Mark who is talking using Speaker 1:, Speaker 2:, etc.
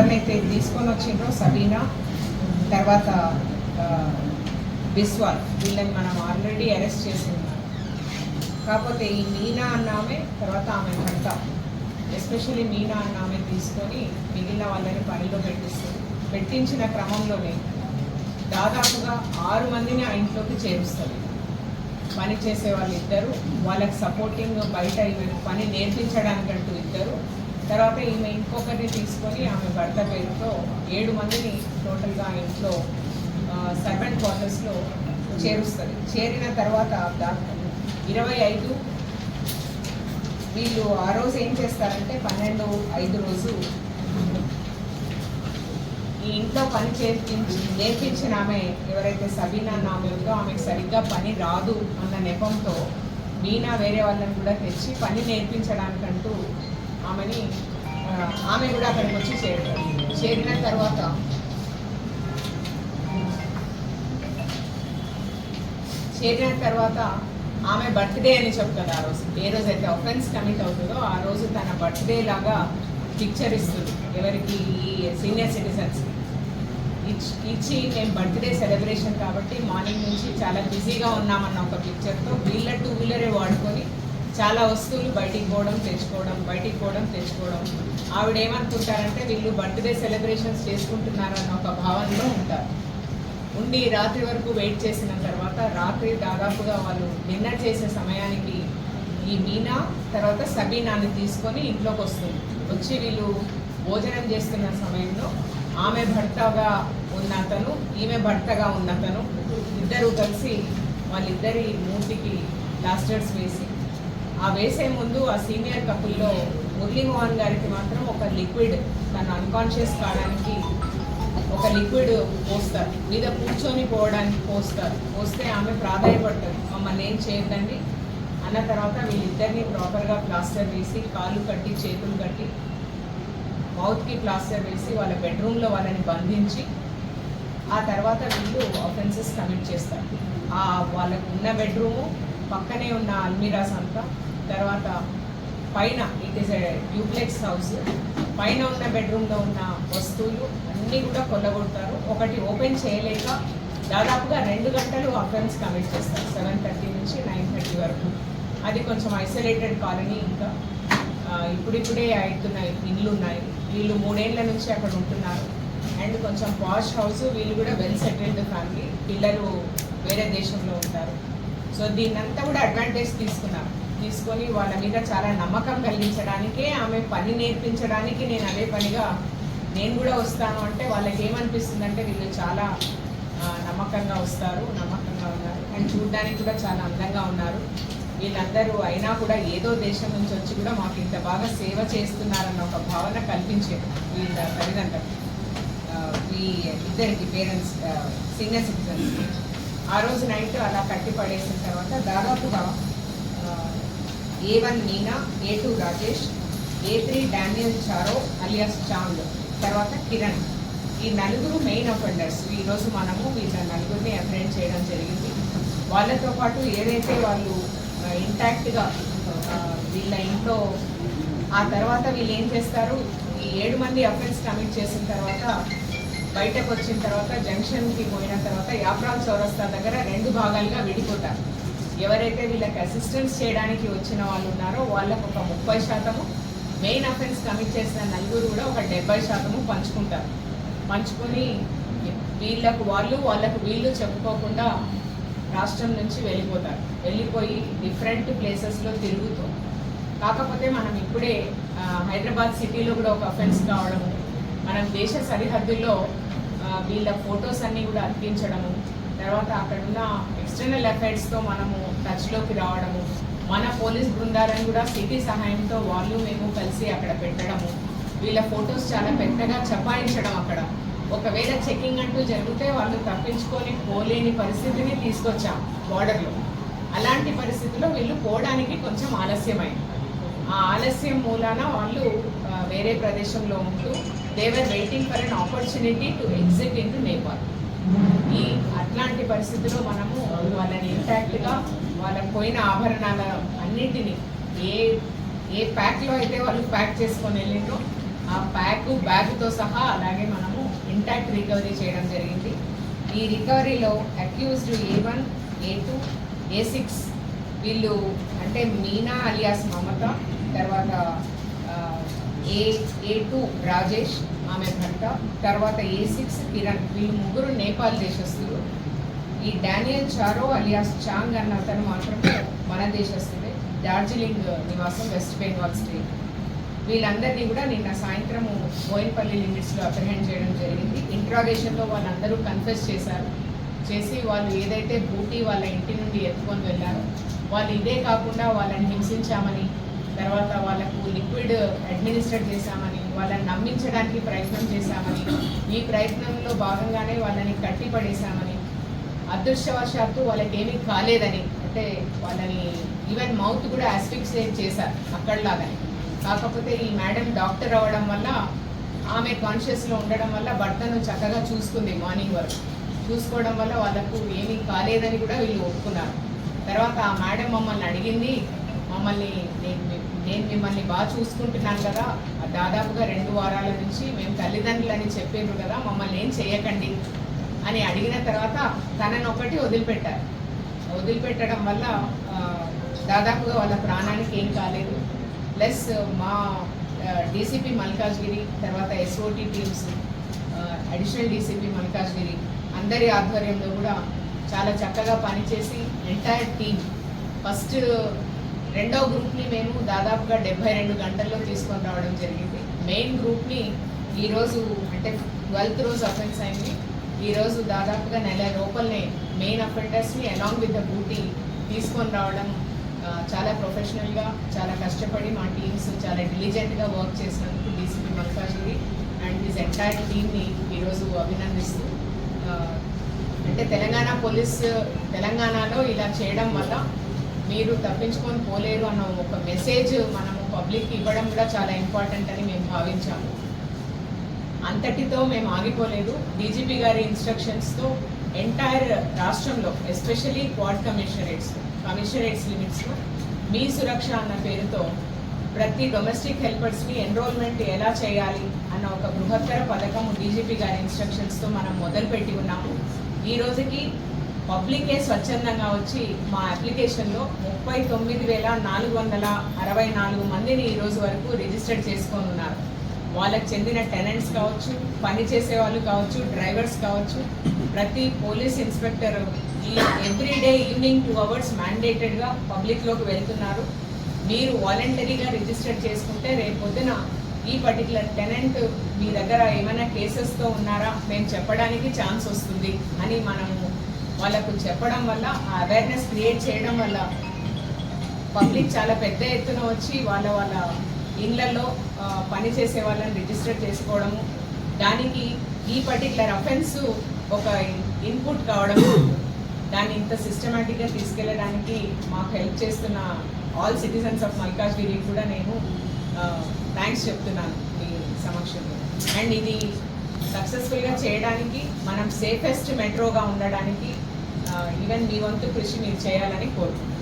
Speaker 1: ఎవరినైతే తీసుకొని వచ్చిండ్రో సబీనా తర్వాత బిస్వాల్ వీళ్ళని మనం ఆల్రెడీ అరెస్ట్ చేసి ఉన్నాం. కాకపోతే ఈ మీనా అన్నామే తర్వాత ఆమె భర్త ఎస్పెషల్లీ మీనా అన్నామే తీసుకొని మిగిలిన వాళ్ళని పనిలో పెట్టించిన క్రమంలోనే దాదాపుగా 6 మందిని ఆ ఇంట్లోకి చేరుస్తారు. పని చేసే వాళ్ళు ఇద్దరు, వాళ్ళకి సపోర్టింగ్ బయట పని నేర్పించడానికంటూ ఇద్దరు, తర్వాత ఈమె ఇంకొకరిని తీసుకొని ఆమె భర్త పేరుతో 7 మందిని టోటల్గా ఆ ఇంట్లో సర్వెంట్ క్వార్టర్స్లో చేరుస్తుంది. చేరిన తర్వాత 25 వీళ్ళు ఆ రోజు ఏం చేస్తారంటే 12/5 రోజు ఈ ఇంట్లో పని నేర్పించిన ఆమె ఎవరైతే సబీనా ఆమె ఉందో ఆమెకు సరిగ్గా పని రాదు అన్న నెపంతో మీనా వేరే వాళ్ళని కూడా తెచ్చి పని నేర్పించడానికంటూ ఆమె కూడా అక్కడికి వచ్చి చేరిన తర్వాత ఆమె బర్త్డే అని చెప్తుంది. ఆ రోజు ఏ రోజైతే అఫెన్స్ కమిట్ అవుతుందో ఆ రోజు తన బర్త్డే లాగా పిక్చర్ ఇస్తుంది ఎవరికి, ఈ సీనియర్ సిటిజన్స్కి ఇచ్చి మేము బర్త్డే సెలబ్రేషన్ కాబట్టి మార్నింగ్ నుంచి చాలా బిజీగా ఉన్నామన్న ఒక పిక్చర్తో వీళ్ళ 2 వీలరే వాడుకొని చాలా వస్తువులు బయటికి పోవడం తెచ్చుకోవడం. ఆవిడ ఏమనుకుంటారంటే వీళ్ళు బర్త్డే సెలబ్రేషన్స్ చేసుకుంటున్నారన్న ఒక భావనలో ఉంటారు. ఉండి రాత్రి వరకు వెయిట్ చేసిన తర్వాత రాత్రి దాదాపుగా వాళ్ళు డిన్నర్ చేసే సమయానికి ఈ మీనా తర్వాత సబీనాని తీసుకొని ఇంట్లోకి వస్తుంది. వచ్చి వీళ్ళు భోజనం చేస్తున్న సమయంలో ఆమె భర్తగా ఉన్నతను ఈమె భర్తగా ఉన్నతను ఇద్దరు కలిసి వాళ్ళిద్దరి మూర్తికి ప్లాస్టర్స్ వేసి ఆ వేసే ముందు ఆ సీనియర్ కపుల్లో మురళీమోహన్ గారికి మాత్రం ఒక లిక్విడ్ తను అన్కాన్షియస్ కావడానికి ఒక లిక్విడ్ పోస్తారు, మీద కూర్చొని పోస్తే ఆమె ప్రాధాయపడుతుంది, మమ్మల్ని ఏం చేయొద్దండి అన్న తర్వాత వీళ్ళిద్దరిని ప్రాపర్గా ప్లాస్టర్ వేసి కాళ్ళు కట్టి చేతులు కట్టి మౌత్కి ప్లాస్టర్ వేసి వాళ్ళ బెడ్రూమ్లో వాళ్ళని బంధించి ఆ తర్వాత వీళ్ళు అఫెన్సెస్ కమిట్ చేస్తారు. వాళ్ళకు ఉన్న బెడ్రూము పక్కనే ఉన్న అల్మీరాస్ అంతా, తర్వాత పైన it is a duplex house, పైన ఉన్న బెడ్రూమ్లో ఉన్న వస్తువులు అన్నీ కూడా కొల్లగొడతారు. ఒకటి ఓపెన్ చేయలేక దాదాపుగా 2 గంటలు అఫెన్స్ కమిట్ చేస్తారు, 7:30 నుంచి 9:30 వరకు. అది కొంచెం ఐసోలేటెడ్ కాలనీ, ఇంకా ఇప్పుడిప్పుడే అవుతున్న ఇళ్ళు ఉన్నాయి. వీళ్ళు 3 ఏళ్ల నుంచి అక్కడ ఉంటున్నారు. అండ్ కొంచెం పాష్ హౌస్, వీళ్ళు కూడా వెల్ సెటిల్డ్ ఫ్యామిలీ, పిల్లలు వేరే దేశంలో ఉంటారు. సో దీన్నంతా కూడా అడ్వాంటేజ్ తీసుకొని వాళ్ళ మీద చాలా నమ్మకం కలిగించడానికే ఆమె పని నేర్పించడానికి నేను అదే పనిగా నేను కూడా వస్తాను అంటే వాళ్ళకి ఏమనిపిస్తుంది అంటే వీళ్ళు చాలా నమ్మకంగా ఉన్నారు అండ్ చూడడానికి కూడా చాలా అందంగా ఉన్నారు. వీళ్ళందరూ అయినా కూడా ఏదో దేశం నుంచి వచ్చి కూడా మాకు ఇంత బాగా సేవ చేస్తున్నారన్న ఒక భావన కల్పించేది వీళ్ళ తల్లిదండ్రులు, ఈ ఇద్దరికి పేరెంట్స్ సీనియర్ సిటిజన్స్. ఆ రోజు నైట్ అలా కట్టి పడేసిన తర్వాత దాదాపుగా A1 Meena, A2 Rajesh, A3 Daniel Charo alias Chand, తర్వాత కిరణ్, ఈ 4 మెయిన్ అఫెండర్స్. ఈరోజు మనము వీళ్ళ 4ని అప్రెండ్ చేయడం జరిగింది. వాళ్ళతో పాటు ఏదైతే వాళ్ళు ఇంటాక్ట్గా వీళ్ళ ఇంట్లో ఆ తర్వాత వీళ్ళు ఏం చేస్తారు, ఈ 7 మంది అఫెన్స్ కమిట్ చేసిన తర్వాత బయటకు వచ్చిన తర్వాత జంక్షన్కి పోయిన తర్వాత యాప్రాల్ చౌరస్తా దగ్గర 2 భాగాలుగా విడిపోతారు. ఎవరైతే వీళ్ళకి అసిస్టెన్స్ చేయడానికి వచ్చిన వాళ్ళు ఉన్నారో వాళ్ళకు ఒక 30%, మెయిన్ అఫెన్స్ కమిట్ చేసిన 4 కూడా ఒక 70% పంచుకుంటారు. పంచుకొని వాళ్ళకు వీళ్ళు చెప్పుకోకుండా రాష్ట్రం నుంచి వెళ్ళిపోయి డిఫరెంట్ ప్లేసెస్లో తిరుగుతూ, కాకపోతే మనం ఇప్పుడే హైదరాబాద్ సిటీలో కూడా ఒక అఫెన్స్ కావడము, మనం దేశ సరిహద్దుల్లో వీళ్ళ ఫొటోస్ అన్నీ కూడా అర్పించడము, తర్వాత అక్కడున్న ఎక్స్టర్నల్ అఫైర్స్తో మనము టచ్లోకి రావడము, మన పోలీస్ బృందాలను కూడా సిటీ సహాయంతో మేము కలిసి అక్కడ పెట్టడము, వీళ్ళ ఫొటోస్ చాలా పెద్దగా చపాయించడం. అక్కడ ఒకవేళ చెకింగ్ అంటూ జరిగితే వాళ్ళు తప్పించుకొని పోలేని పరిస్థితిని తీసుకొచ్చాం బార్డర్లో. అలాంటి పరిస్థితుల్లో వీళ్ళు పోవడానికి కొంచెం ఆలస్యమైంది. ఆ ఆలస్యం మూలాన వాళ్ళు వేరే ప్రదేశంలో ఉంటూ they were waiting for an opportunity to exit into Nepal. అట్లాంటి పరిస్థితుల్లో మనము వాళ్ళని ఇంటాక్ట్గా వాళ్ళకి పోయిన ఆభరణాల అన్నింటినీ ఏ ప్యాక్లో అయితే వాళ్ళు ప్యాక్ చేసుకొని వెళ్ళిండ్రో ఆ బ్యాగ్తో సహా అలాగే మనము ఇంటాక్ట్ రికవరీ చేయడం జరిగింది. ఈ రికవరీలో అక్యూజ్డ్ A1, A2, A6 వీళ్ళు అంటే మీనా అలియాస్ మమత, తర్వాత A2 రాజేష్ ఆమె భర్త, తర్వాత A6 కిరణ్, వీళ్ళు ముగ్గురు నేపాల్ దేశస్తులు. ఈ డానియల్ చారో అలియాస్ చాంగ్ అన్న అతను మాత్రం మన దేశస్తుడే, డార్జిలింగ్ నివాసం, వెస్ట్ బెంగాల్ స్టేట్. వీళ్ళందరినీ కూడా నిన్న సాయంత్రము బోయిన్పల్లి లిమిట్స్లో అప్రహెండ్ చేయడం జరిగింది. ఇంట్రాగేషన్లో వాళ్ళందరూ కన్ఫెస్ చేసి వాళ్ళు ఏదైతే బూటీ వాళ్ళ ఇంటి నుండి ఎత్తుకొని వెళ్ళారో వాళ్ళు ఇదే కాకుండా వాళ్ళని హింసించామని, తర్వాత వాళ్ళకు లిక్విడ్ అడ్మినిస్ట్రేట్ చేశామని, వాళ్ళని నమ్మించడానికి ప్రయత్నం చేశామని, ఈ ప్రయత్నంలో భాగంగానే వాళ్ళని కట్టిపడేశామని, అదృష్టవశాత్తు వాళ్ళకి ఏమీ కాలేదని, అంటే వాళ్ళని ఈవెన్ మౌత్ కూడా ఆస్ఫిక్సియేట్ చేశారు అక్కడలాగానే. కాకపోతే ఈ మేడం డాక్టర్ అవ్వడం వల్ల, ఆమె కాన్షియస్లో ఉండడం వల్ల భర్తను చక్కగా చూసుకుంది మార్నింగ్ వరకు. చూసుకోవడం వల్ల వాళ్ళకు ఏమీ కాలేదని కూడా వీళ్ళు ఒప్పుకున్నారు. తర్వాత ఆ మేడం మమ్మల్ని అడిగింది, నేను మిమ్మల్ని బాగా చూసుకుంటున్నాను కదా, దాదాపుగా 2 వారాల నుంచి మేము తల్లిదండ్రులని చెప్పారు కదా, మమ్మల్ని ఏం చేయకండి అని అడిగిన తర్వాత తనను ఒకటి వదిలిపెట్టడం వల్ల దాదాపుగా వాళ్ళ ప్రాణానికి ఏం కాలేదు. ప్లస్ మా డీసీపీ మల్కాజ్గిరి, తర్వాత SOT teams, additional DCP Malkajgiri అందరి ఆధ్వర్యంలో కూడా చాలా చక్కగా పనిచేసి ఎంటైర్ టీమ్ ఫస్ట్ 2వ గ్రూప్ని మేము దాదాపుగా 72 గంటల్లో తీసుకొని రావడం జరిగింది. మెయిన్ గ్రూప్ని ఈరోజు అంటే 12th రోజు అఫెన్స్ అయింది. ఈరోజు దాదాపుగా నెల లోపలనే మెయిన్ అఫెండర్స్ని అలాంగ్ విత్ ద బూటీ తీసుకొని రావడం చాలా ప్రొఫెషనల్గా, చాలా కష్టపడి మా టీమ్స్ చాలా డిలిజెంట్గా వర్క్ చేసినందుకు DCP Malkajgiri and his entire టీమ్ని ఈరోజు అభినందిస్తూ, అంటే తెలంగాణలో ఇలా చేయడం వల్ల మీరు తప్పించుకొని పోలేరు అన్న ఒక మెసేజ్ మనము పబ్లిక్ ఇవ్వడం కూడా చాలా ఇంపార్టెంట్ అని మేము భావించాము. అంతటితో మేము ఆగిపోలేదు. డీజీపీ గారి ఇన్స్ట్రక్షన్స్తో ఎంటైర్ రాష్ట్రంలో ఎస్పెషల్లీ క్వాడ్ కమిషనరేట్స్ లిమిట్స్లో మీ సురక్ష అన్న పేరుతో ప్రతి డొమెస్టిక్ హెల్పర్స్ని ఎన్రోల్మెంట్ ఎలా చేయాలి అన్న ఒక బృహత్తర పథకం డీజీపీ గారి ఇన్స్ట్రక్షన్స్తో మనం మొదలుపెట్టి ఉన్నాము. ఈ రోజుకి పబ్లికే స్వచ్ఛందంగా వచ్చి మా అప్లికేషన్లో 39,464 మందిని ఈరోజు వరకు రిజిస్టర్ చేసుకొని ఉన్నారు. వాళ్ళకి చెందిన టెనెంట్స్ కావచ్చు, పని చేసే వాళ్ళు కావచ్చు, డ్రైవర్స్ కావచ్చు. ప్రతి పోలీస్ ఇన్స్పెక్టర్ ఈ ఎవ్రీడే ఈవినింగ్ 2 hours మ్యాండేటెడ్గా పబ్లిక్లోకి వెళ్తున్నారు. మీరు వాలంటరీగా రిజిస్టర్ చేసుకుంటే రేపొద్దున ఈ పర్టికులర్ టెనెంట్ మీ దగ్గర ఏమైనా కేసెస్తో ఉన్నారా మేము చెప్పడానికి ఛాన్స్ వస్తుంది అని మనము వాళ్ళకు చెప్పడం వల్ల, ఆ అవేర్నెస్ క్రియేట్ చేయడం వల్ల పబ్లిక్ చాలా పెద్ద ఎత్తున వచ్చి వాళ్ళ ఇళ్లలో పని చేసే వాళ్ళని రిజిస్టర్ చేసుకోవడము, దానికి ఈ పర్టికులర్ అఫెన్స్ ఒక ఇన్పుట్ కావడము, దాన్ని ఇంత సిస్టమేటిక్గా తీసుకెళ్ళడానికి మాకు హెల్ప్ చేస్తున్న ఆల్ సిటిజన్స్ ఆఫ్ మల్కాజ్గిరి కూడా నేను థ్యాంక్స్ చెప్తున్నాను మీ సమక్షంలో. అండ్ ఇది సక్సెస్ఫుల్గా చేయడానికి, మనం సేఫెస్ట్ మెట్రోగా ఉండడానికి ఈవెన్ మీ వంతు కృషి మీరు చేయాలని కోరుకుంటున్నాను.